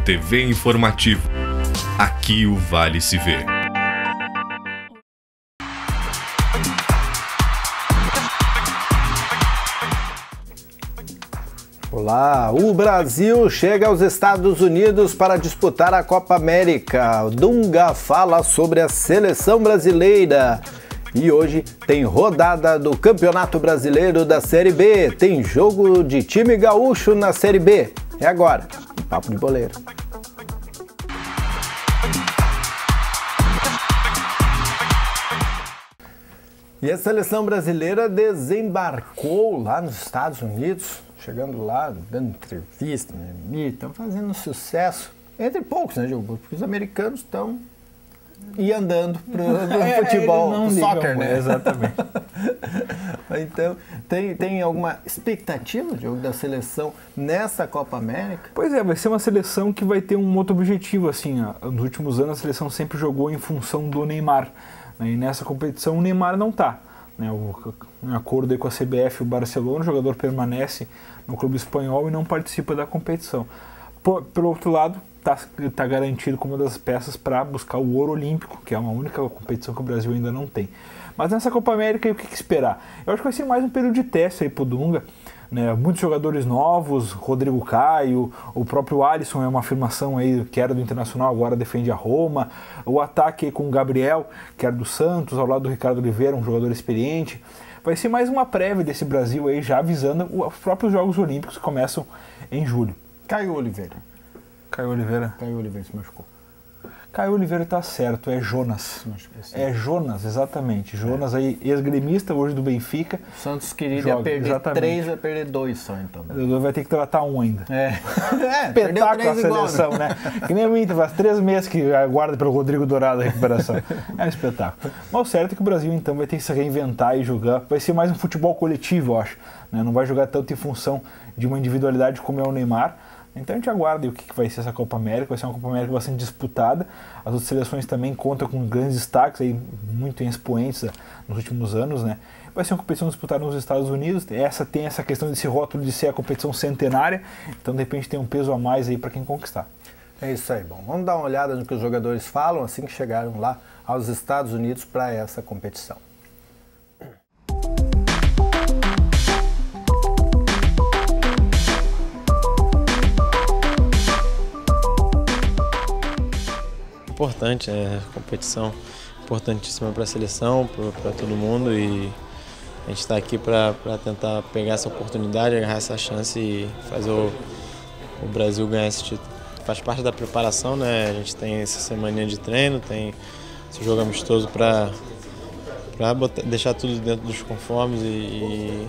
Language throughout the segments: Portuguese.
TV Informativo. Aqui o Vale se vê. Olá, o Brasil chega aos Estados Unidos para disputar a Copa América. O Dunga fala sobre a seleção brasileira. E hoje tem rodada do Campeonato Brasileiro da Série B. Tem jogo de time gaúcho na Série B. É agora, Papo de Boleiro. E a seleção brasileira desembarcou lá nos Estados Unidos, chegando lá, dando entrevista, estão fazendo sucesso, entre poucos, né, Gil? Porque os americanos estão andando pro futebol, pro soccer, né? Exatamente. Então, tem alguma expectativa, Diogo, da seleção nessa Copa América? Pois é, vai ser uma seleção que vai ter um outro objetivo, assim, ó. Nos últimos anos a seleção sempre jogou em função do Neymar, né? E nessa competição o Neymar não está, né? Em acordo aí com a CBF, o Barcelona, o jogador permanece no clube espanhol e não participa da competição. Pelo outro lado, está garantido como uma das peças para buscar o ouro olímpico, que é uma única competição que o Brasil ainda não tem. Mas nessa Copa América, o que esperar? Eu acho que vai ser mais um período de teste aí pro Dunga, né? Muitos jogadores novos, Rodrigo Caio, o próprio Alisson é uma afirmação aí que era do Internacional, agora defende a Roma, o ataque aí com o Gabriel, que era do Santos, ao lado do Ricardo Oliveira, um jogador experiente. Vai ser mais uma prévia desse Brasil aí, já avisando os próprios Jogos Olímpicos que começam em julho. Caio Oliveira se machucou. Caio Oliveira tá certo, é Jonas. É Jonas, exatamente. Jonas aí, ex-gremista, hoje do Benfica. O Santos queria perder 3, vai perder 2 só, então. Vai ter que tratar um ainda. Espetáculo a seleção, igual, né? Que nem o Inter, faz 3 meses que aguarda pelo Rodrigo Dourado a recuperação. É um espetáculo. Mas o certo é que o Brasil, então, vai ter que se reinventar e jogar. Vai ser mais um futebol coletivo, eu acho, né? Não vai jogar tanto em função de uma individualidade como é o Neymar. Então a gente aguarda o que vai ser essa Copa América. Vai ser uma Copa América bastante disputada. As outras seleções também contam com grandes destaques, aí, muito expoentes nos últimos anos, né? Vai ser uma competição disputada nos Estados Unidos. Tem essa questão desse rótulo de ser a competição centenária. Então de repente tem um peso a mais aí para quem conquistar. É isso aí. Bom, vamos dar uma olhada no que os jogadores falam assim que chegaram lá aos Estados Unidos para essa competição. Importante, competição importantíssima para a seleção, para todo mundo, e a gente está aqui para tentar pegar essa oportunidade, agarrar essa chance e fazer o Brasil ganhar esse título. Faz parte da preparação, né? A gente tem essa semaninha de treino, tem esse jogo amistoso para deixar tudo dentro dos conformes e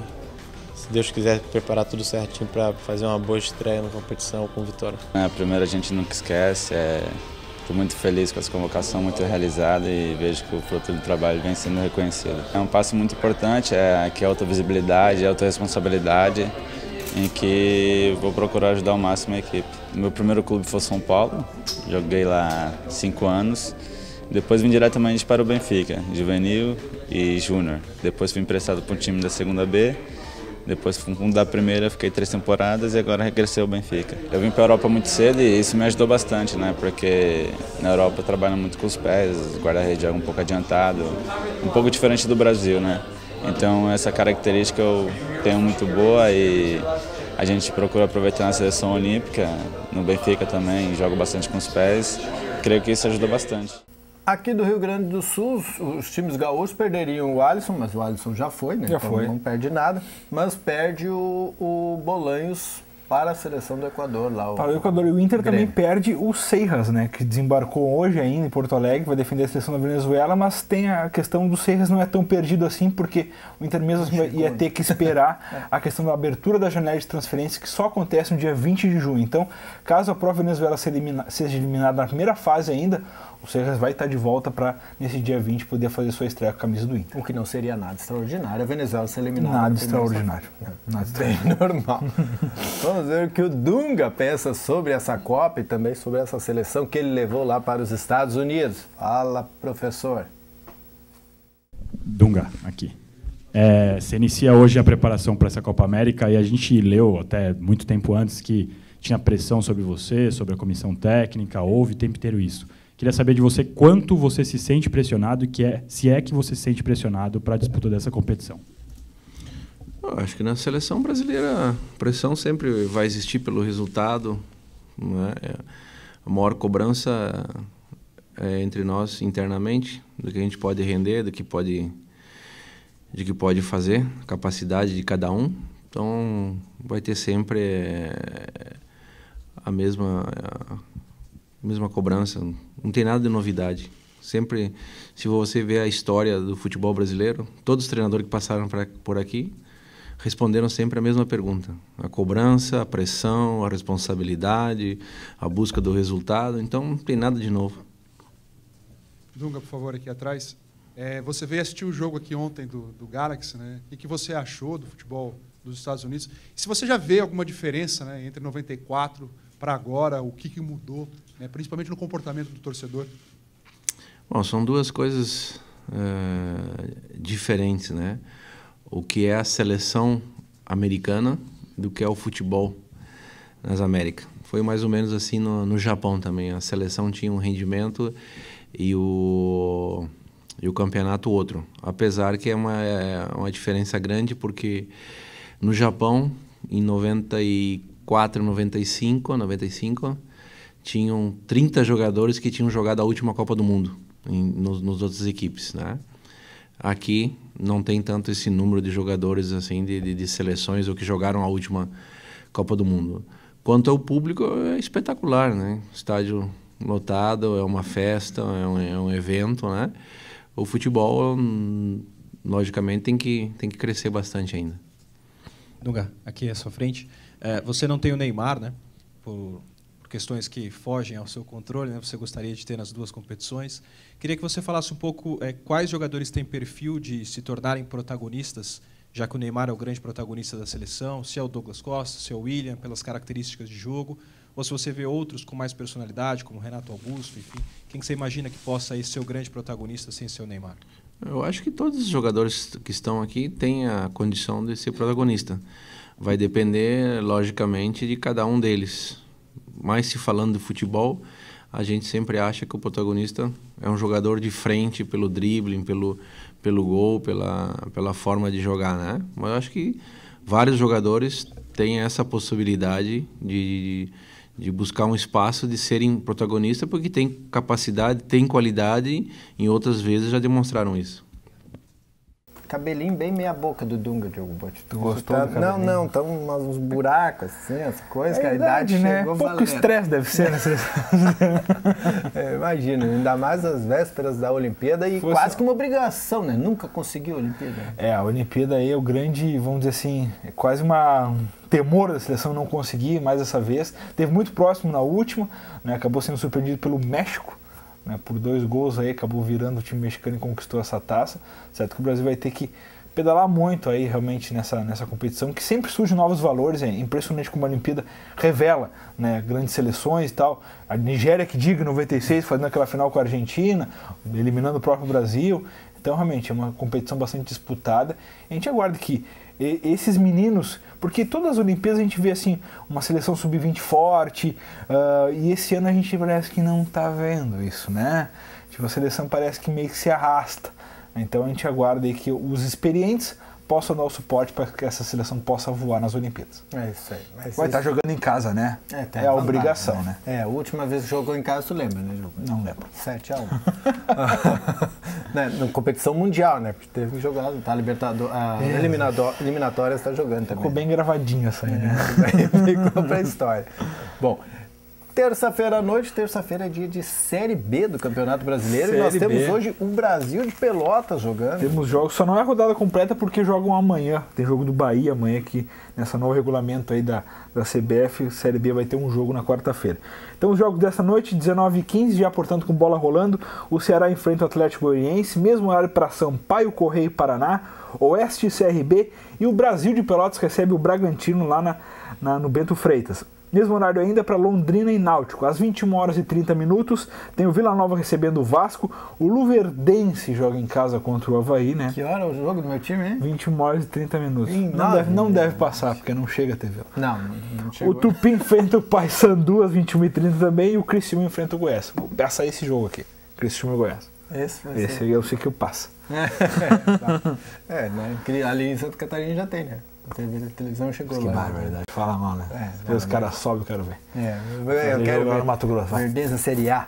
se Deus quiser, preparar tudo certinho para fazer uma boa estreia na competição com vitória. Primeiro, a gente nunca esquece. Estou muito feliz com essa convocação, muito realizada, e vejo que o fruto do trabalho vem sendo reconhecido. É um passo muito importante, que é autovisibilidade, autorresponsabilidade, em que vou procurar ajudar ao máximo a equipe. Meu primeiro clube foi São Paulo, joguei lá 5 anos. Depois vim diretamente para o Benfica, juvenil e júnior. Depois fui emprestado para um time da segunda B. Depois fui um da primeira, fiquei 3 temporadas e agora regressei ao Benfica. Eu vim para a Europa muito cedo e isso me ajudou bastante, né? Porque na Europa eu trabalho muito com os pés, o guarda-redes é um pouco adiantado, um pouco diferente do Brasil, né? Então essa característica eu tenho muito boa e a gente procura aproveitar na seleção olímpica, no Benfica também, jogo bastante com os pés. Creio que isso ajuda bastante. Aqui do Rio Grande do Sul, os times gaúchos perderiam o Alisson, mas o Alisson já foi, né? Então não perde nada, mas perde o Bolanhos para a seleção do Equador. Lá, para o Equador. E o Inter também perde o Seijas, né? Que desembarcou hoje ainda em Porto Alegre, vai defender a seleção da Venezuela, mas tem a questão do Seijas não é tão perdido assim, porque o Inter mesmo ia ter que esperar a questão da abertura da janela de transferência, que só acontece no dia 20 de junho. Então, caso a própria Venezuela seja eliminada na primeira fase ainda, o Seijas vai estar de volta para, nesse dia 20, poder fazer sua estreia com a camisa do Inter. O que não seria nada extraordinário, a Venezuela ser eliminada. Nada extraordinário. Nada extraordinário. Bem normal. Vamos ver o que o Dunga pensa sobre essa Copa e também sobre essa seleção que ele levou lá para os Estados Unidos. Fala, professor. Dunga, aqui. Você inicia hoje a preparação para essa Copa América e a gente leu até muito tempo antes que tinha pressão sobre você, sobre a comissão técnica, houve o tempo inteiro isso. Queria saber de você quanto você se sente pressionado e se é que você se sente pressionado para a disputa dessa competição. Eu acho que na seleção brasileira a pressão sempre vai existir pelo resultado, né? A maior cobrança é entre nós internamente, do que a gente pode render, do que pode fazer, a capacidade de cada um. Então vai ter sempre a mesma cobrança, não tem nada de novidade. Sempre, se você ver a história do futebol brasileiro, todos os treinadores que passaram por aqui responderam sempre a mesma pergunta. A cobrança, a pressão, a responsabilidade, a busca do resultado. Então, não tem nada de novo. Dunga, por favor, aqui atrás. Você veio assistir o jogo aqui ontem do Galaxy, né? O que você achou do futebol dos Estados Unidos? E se você já vê alguma diferença, né, entre 94 para agora, o que mudou, né, principalmente no comportamento do torcedor? Bom, são duas coisas diferentes, né? O que é a seleção americana do que é o futebol nas Américas. Foi mais ou menos assim no Japão também. A seleção tinha um rendimento e o campeonato outro. Apesar que é uma diferença grande, porque no Japão, em 94, 95, tinham 30 jogadores que tinham jogado a última Copa do Mundo nos outras equipes, né? Aqui não tem tanto esse número de jogadores assim de seleções ou que jogaram a última Copa do Mundo. Quanto ao público, é espetacular, né? Estádio lotado, é uma festa, é um evento, né? O futebol, logicamente, tem que crescer bastante ainda. Dunga, aqui à sua frente. Você não tem o Neymar, né? Por questões que fogem ao seu controle, né? Você gostaria de ter nas duas competições. Queria que você falasse um pouco quais jogadores têm perfil de se tornarem protagonistas, já que o Neymar é o grande protagonista da seleção, se é o Douglas Costa, se é o William, pelas características de jogo, ou se você vê outros com mais personalidade, como Renato Augusto, enfim. Quem que você imagina que possa ser o grande protagonista sem ser o Neymar? Eu acho que todos os jogadores que estão aqui têm a condição de ser protagonista. Vai depender, logicamente, de cada um deles. Mas se falando de futebol, a gente sempre acha que o protagonista é um jogador de frente pelo dribbling, pelo gol, pela forma de jogar, né? Mas eu acho que vários jogadores têm essa possibilidade de buscar um espaço de serem protagonistas, porque tem capacidade, tem qualidade, e outras vezes já demonstraram isso. Cabelinho bem meia boca do Dunga, Diogo Botti. Tu gostou do cabelinho? Não, estão uns buracos, assim, as coisas, que a idade né? chegou Pouco valendo. estresse deve ser, né? Imagina, ainda mais as vésperas da Olimpíada e quase que uma obrigação, né? Nunca conseguiu a Olimpíada. A Olimpíada aí é o grande, vamos dizer assim, é quase um temor da seleção não conseguir mais dessa vez. Teve muito próximo na última, né? Acabou sendo surpreendido pelo México, né, por 2 gols aí, acabou virando o time mexicano e conquistou essa taça. Certo que o Brasil vai ter que pedalar muito aí realmente nessa competição, que sempre surgem novos valores. É impressionante como a Olimpíada revela, né, grandes seleções e tal. A Nigéria, que diga, em 96, fazendo aquela final com a Argentina, eliminando o próprio Brasil. Então realmente é uma competição bastante disputada. A gente aguarda que esses meninos, porque todas as Olimpíadas a gente vê assim, uma seleção sub-20 forte, e esse ano a gente parece que não está vendo isso, né? Tipo, a seleção parece que meio que se arrasta. Então a gente aguarda aí que os experientes possam dar o suporte para que essa seleção possa voar nas Olimpíadas. É isso aí. Vai estar jogando em casa, né? É a obrigação, né? A última vez que jogou em casa, tu lembra, né, Diogo? Não lembro. 7-1. Na competição mundial, né? Porque teve que jogar, tá? Eliminatórias está jogando também. Ficou bem gravadinho essa aí, né? Ficou pra história. Bom, terça-feira à noite, terça-feira é dia de Série B do Campeonato Brasileiro. E nós temos hoje o Brasil de Pelotas jogando. Temos jogos, só não é a rodada completa porque jogam amanhã. Tem jogo do Bahia amanhã aqui, nessa novo regulamento aí da CBF. Série B vai ter um jogo na quarta-feira. Então os jogos dessa noite, 19h15, já portanto com bola rolando. O Ceará enfrenta o Atlético Goianiense, mesmo horário para Sampaio, Correia e Paraná, Oeste e CRB. E o Brasil de Pelotas recebe o Bragantino lá no Bento Freitas. Mesmo horário ainda para Londrina e Náutico. Às 21h30 tem o Vila Nova recebendo o Vasco. O Luverdense joga em casa contra o Avaí, né? Que hora é o jogo do meu time, hein? 21h30. Não deve passar, porque não chega a TV. Não chegou. O Tupi enfrenta o Paysandu às 21h30 também e o Criciúma enfrenta o Goiás. Vou passar esse jogo aqui, Criciúma e Goiás. Esse eu sei que eu passo. Ali em Santa Catarina já tem, né? A televisão chegou que lá. Que verdade. Fala mal, né? Os caras sobem, eu quero ver. Eu quero ver no Mato Grosso. Verdense Série A.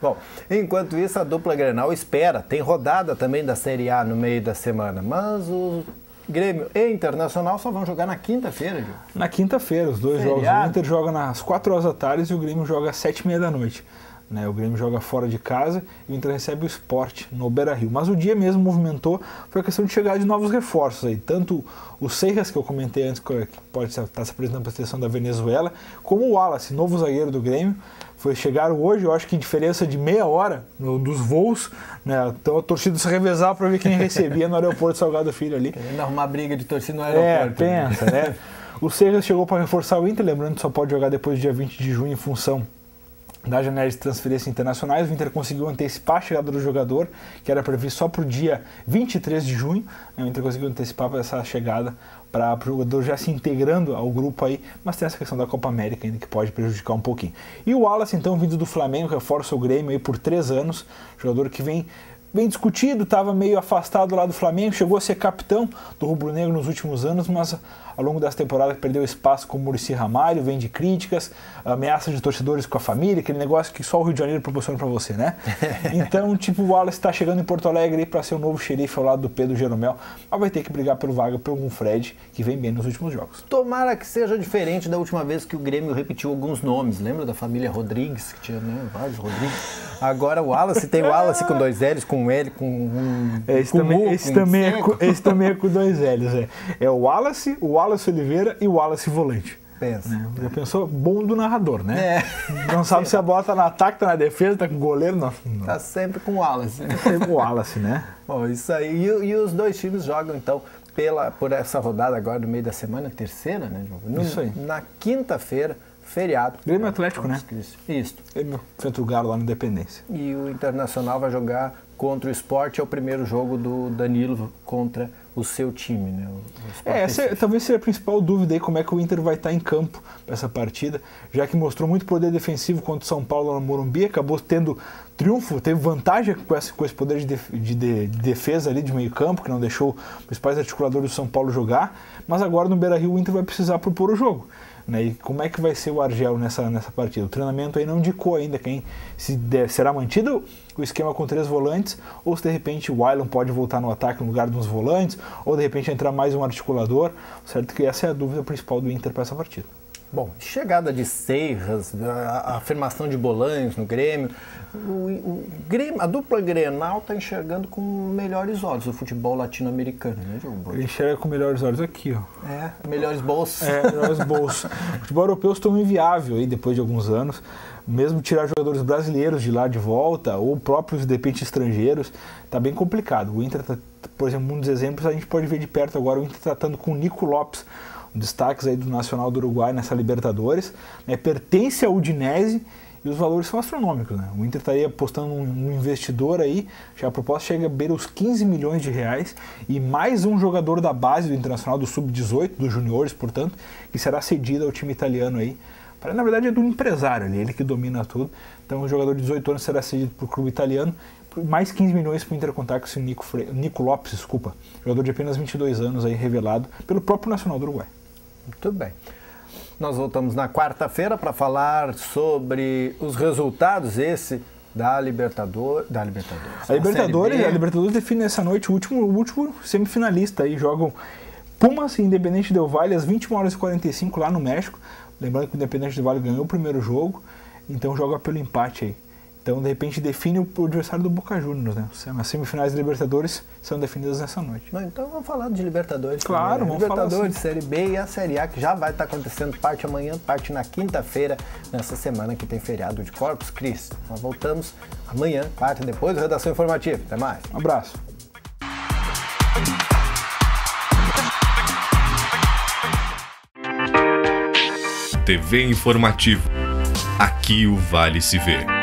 Bom, enquanto isso, a dupla Grenal espera. Tem rodada também da Série A no meio da semana, mas o Grêmio e Internacional só vão jogar na quinta-feira, Gil. Na quinta-feira, os dois jogos. O Inter joga às 4h e o Grêmio joga às 7h30. Né, o Grêmio joga fora de casa e o Inter recebe o Sport no Beira-Rio. Mas o dia mesmo movimentou, foi a questão de chegar de novos reforços aí. Tanto o Seixas, que eu comentei antes, que pode estar se apresentando para a seleção da Venezuela, como o Wallace, novo zagueiro do Grêmio. Chegaram hoje, eu acho que diferença de meia hora dos voos, né? Então a torcida se revezava para ver quem recebia no aeroporto Salgado Filho ali. Querendo arrumar briga de torcida no aeroporto. Pensa, né? O Seixas chegou para reforçar o Inter, lembrando que só pode jogar depois do dia 20 de junho em função da janela de transferência internacionais. O Inter conseguiu antecipar a chegada do jogador, que era previsto só para o dia 23 de junho. O Inter conseguiu antecipar essa chegada para o jogador já se integrando ao grupo aí, mas tem essa questão da Copa América ainda que pode prejudicar um pouquinho. E o Wallace, então, vindo do Flamengo, reforça o Grêmio aí por 3 anos, jogador que vem discutido, estava meio afastado lá do Flamengo, chegou a ser capitão do rubro-negro nos últimos anos, mas ao longo dessa temporada perdeu espaço com o Muricy Ramalho, vem de críticas, ameaças de torcedores com a família, aquele negócio que só o Rio de Janeiro proporciona para você, né? Então, o Wallace está chegando em Porto Alegre para ser o novo xerife ao lado do Pedro Jeromel, mas vai ter que brigar pelo vaga pelo Fred, que vem bem nos últimos jogos. Tomara que seja diferente da última vez que o Grêmio repetiu alguns nomes, lembra da família Rodrigues, que tinha vários Rodrigues? Agora o Wallace, tem o Wallace com 2 L's, com um L, com um... Esse também é com 2 L's, é o Wallace Oliveira e o Wallace Volante. Pensa. Né? Já pensou? Bom do narrador, né? Não sabe se a bola tá no ataque, tá na defesa, tá com o goleiro, não. Tá sempre com o Wallace. Sempre com o Wallace, né? Bom, isso aí. E os dois times jogam, então, por essa rodada agora no meio da semana, terceira, né? Isso aí. Na quinta-feira, feriado. Grêmio Atlético, né? Isso. Grêmio frente o Galo lá na Independência. E o Internacional vai jogar contra o Sport, é o primeiro jogo do Danilo contra o seu time, né? Essa talvez seja a principal dúvida aí, como é que o Inter vai estar em campo para essa partida, já que mostrou muito poder defensivo contra o São Paulo no Morumbi, acabou tendo triunfo, teve vantagem com esse poder de defesa ali de meio campo, que não deixou os principais articuladores do São Paulo jogar, mas agora no Beira-Rio o Inter vai precisar propor o jogo. Né? E como é que vai ser o Argel nessa partida? O treinamento aí não indicou ainda será mantido o esquema com 3 volantes, ou se de repente o Wailon pode voltar no ataque no lugar dos volantes, ou de repente entrar mais um articulador. Certo que essa é a dúvida principal do Inter para essa partida. Bom, chegada de Seixas, a afirmação de Bolanhos no Grêmio, a dupla Grenal está enxergando com melhores olhos o futebol latino-americano, né, Diogo? Ele enxerga com melhores olhos aqui, ó. Melhores bolsos. Melhores bolsos. O futebol europeu se tornou inviável aí depois de alguns anos, mesmo tirar jogadores brasileiros de lá de volta, ou próprios, de repente, estrangeiros, está bem complicado. O Inter, por exemplo, um dos exemplos, a gente pode ver de perto agora o Inter tratando com o Nico Lopes, destaques aí do Nacional do Uruguai nessa Libertadores, né, pertence ao Udinese e os valores são astronômicos, né? O Inter estaria apostando um investidor aí, já a proposta chega a beira os 15 milhões de reais e mais um jogador da base do Internacional do Sub-18, dos juniores, portanto, que será cedido ao time italiano aí. Na verdade é do empresário ali, ele que domina tudo. Então o jogador de 18 anos será cedido para o clube italiano, mais 15 milhões para o Inter contar com esse Nico Lopes, jogador de apenas 22 anos aí, revelado pelo próprio Nacional do Uruguai. Muito bem. Nós voltamos na quarta-feira para falar sobre os resultados da Libertadores. A Libertadores define essa noite o último semifinalista. Aí jogam Pumas e Independente Del Valle às 21h45 lá no México. Lembrando que o Independente Del Valle ganhou o primeiro jogo, então joga pelo empate aí. Então, de repente, define o adversário do Boca Juniors, né? As semifinais de Libertadores são definidas nessa noite. Não, então vamos falar de Libertadores. Claro, também, né? vamos falar Libertadores, Série B e a Série A, que já vai estar acontecendo parte amanhã, parte na quinta-feira, nessa semana que tem feriado de Corpus Christi. Nós voltamos amanhã, parte depois do Redação Informativa. Até mais. Um abraço. TV Informativo. Aqui o Vale se vê.